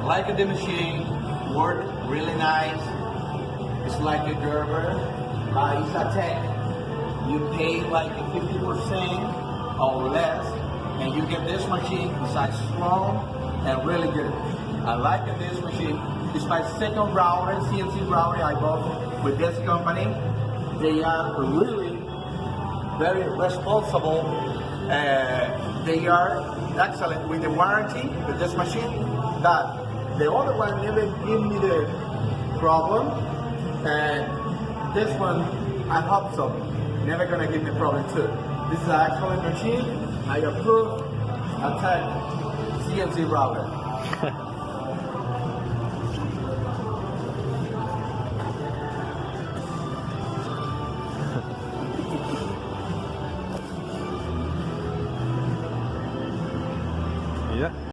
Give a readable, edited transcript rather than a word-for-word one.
like the machine, work really nice. It's like a Gerber by AccTek. You pay like 50% or less, and you get this machine. It's strong and really good. I like this machine. It's my second router, CNC router I bought with this company. They are really very responsible. They are excellent with the warranty with this machine. That the other one never give me the problem, and this one I hope so. Never gonna give me problem too. This is an excellent machine. I approve AccTek CNC router. Yeah.